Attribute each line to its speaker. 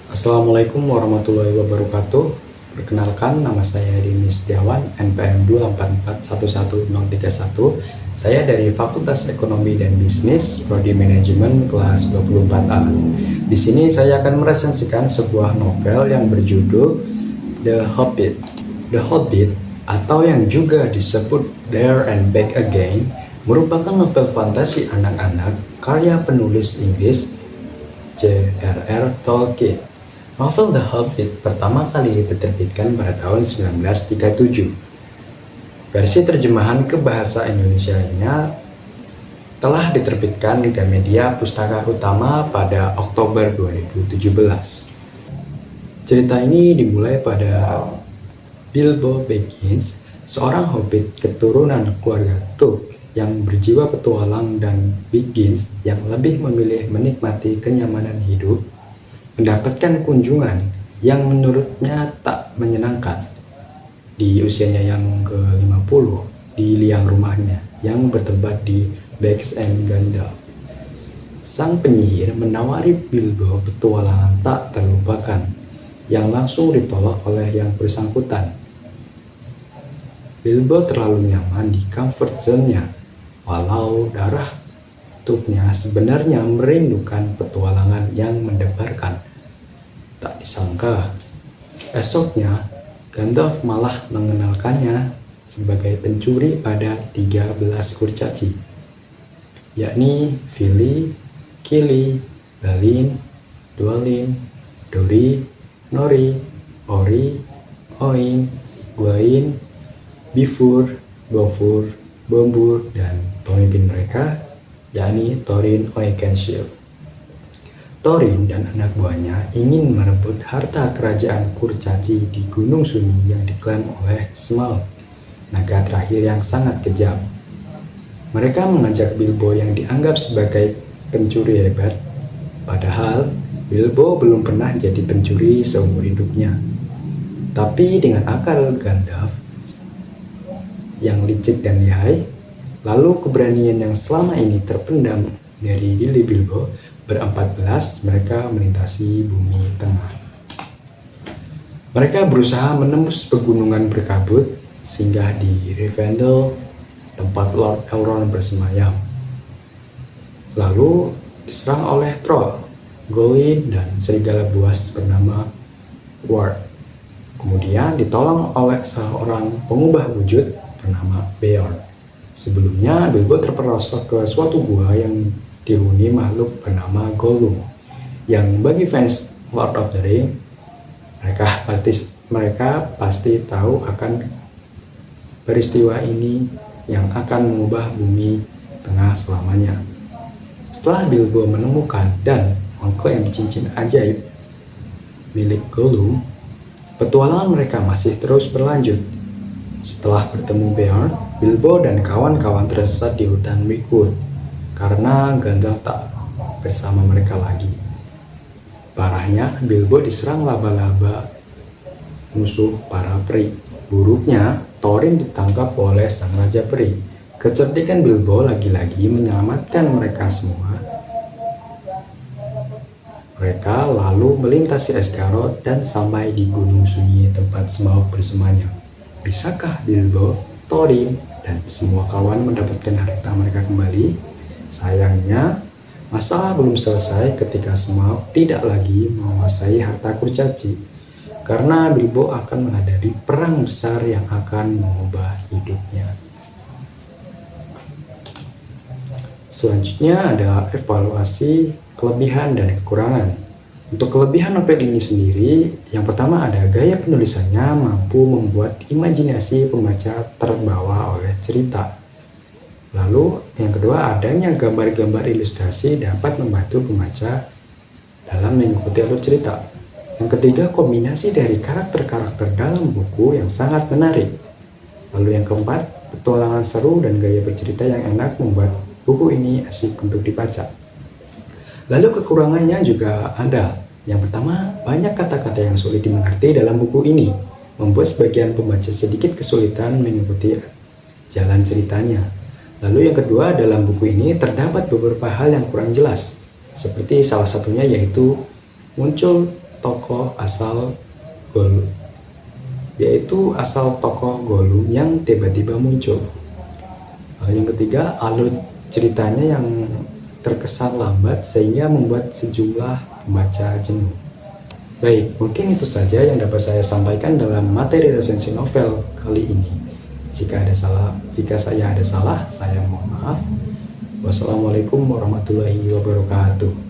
Speaker 1: Assalamualaikum warahmatullahi wabarakatuh. Perkenalkan, nama saya Dini Setiawan, NPM 284111031. Saya dari Fakultas Ekonomi dan Bisnis, Prodi Manajemen kelas 24A. Di sini saya akan meresensikan sebuah novel yang berjudul The Hobbit. The Hobbit, atau yang juga disebut There and Back Again, merupakan novel fantasi anak-anak karya penulis Inggris J.R.R. Tolkien. Novel The Hobbit pertama kali diterbitkan pada tahun 1937. Versi terjemahan ke bahasa Indonesianya telah diterbitkan di Gramedia Pustaka Utama pada Oktober 2017. Cerita ini dimulai pada Bilbo Baggins, seorang hobbit keturunan keluarga Tuk yang berjiwa petualang, dan Baggins yang lebih memilih menikmati kenyamanan hidup, mendapatkan kunjungan yang menurutnya tak menyenangkan di usianya yang ke-50 di liang rumahnya yang bertempat di Bags and Gandalf. Sang penyihir menawari Bilbo petualangan tak terlupakan yang langsung ditolak oleh yang bersangkutan. Bilbo terlalu nyaman di comfort zone-nya, walau darah Tuknya sebenarnya merindukan petualangan yang mendebarkan. Tak disangka, esoknya Gandalf malah mengenalkannya sebagai pencuri pada 13 kurcaci, yakni Fili, Kili, Balin, Dwalin, Dori, Nori, Ori, Oin, Gwain, Bifur, Bofur, Bombur, dan pemimpin mereka, yakni Thorin Oakenshield. Thorin dan anak buahnya ingin merebut harta kerajaan kurcaci di Gunung Sunyi yang diklaim oleh Smaug, naga terakhir yang sangat kejam. Mereka mengajak Bilbo yang dianggap sebagai pencuri hebat, padahal Bilbo belum pernah jadi pencuri seumur hidupnya. Tapi dengan akal Gandalf yang licik dan lihai, lalu keberanian yang selama ini terpendam dari diri Bilbo, ber-14 mereka melintasi bumi tengah. Mereka berusaha menembus pegunungan berkabut, singgah di Rivendell, tempat Lord Elrond bersemayam. Lalu diserang oleh troll, goblin, dan serigala buas bernama Ward. Kemudian ditolong oleh seorang pengubah wujud bernama Beorn. Sebelumnya, Bilbo terperosok ke suatu gua yang dihuni makhluk bernama Gollum, yang bagi fans Lord of the Ring, mereka pasti tahu akan peristiwa ini yang akan mengubah bumi tengah selamanya. Setelah Bilbo menemukan dan mengklaim cincin ajaib milik Gollum, petualangan mereka masih terus berlanjut. Setelah bertemu Beorn, Bilbo dan kawan-kawan tersesat di hutan Mirkwood karena Gandalf tak bersama mereka lagi. Parahnya, Bilbo diserang laba-laba musuh para peri. Buruknya, Thorin ditangkap oleh sang raja peri. Kecerdikan Bilbo lagi-lagi menyelamatkan mereka semua. Mereka lalu melintasi Esgaroth dan sampai di Gunung Sunyi tempat Smaug bersemayam. Bisakah Bilbo, Thorin, dan semua kawan mendapatkan harta mereka kembali? Sayangnya, masalah belum selesai ketika Smaug tidak lagi menguasai harta kurcaci, karena Bilbo akan menghadapi perang besar yang akan mengubah hidupnya. Selanjutnya ada evaluasi kelebihan dan kekurangan. Untuk kelebihan novel ini sendiri, yang pertama ada gaya penulisannya mampu membuat imajinasi pembaca terbawa oleh cerita. Lalu yang kedua, adanya gambar-gambar ilustrasi dapat membantu pembaca dalam mengikuti alur cerita. Yang ketiga, kombinasi dari karakter-karakter dalam buku yang sangat menarik. Lalu yang keempat, petualangan seru dan gaya bercerita yang enak membuat buku ini asik untuk dibaca. Lalu kekurangannya juga ada. Yang pertama, banyak kata-kata yang sulit dimengerti dalam buku ini, membuat sebagian pembaca sedikit kesulitan mengikuti jalan ceritanya. Lalu yang kedua, dalam buku ini terdapat beberapa hal yang kurang jelas, seperti salah satunya yaitu muncul tokoh asal Gollum, yaitu asal tokoh Gollum yang tiba-tiba muncul. Yang ketiga, alur ceritanya yang terkesan lambat sehingga membuat sejumlah pembaca jenuh. Baik, mungkin itu saja yang dapat saya sampaikan dalam materi resensi novel kali ini. Jika saya ada salah, saya mohon maaf. Wassalamualaikum warahmatullahi wabarakatuh.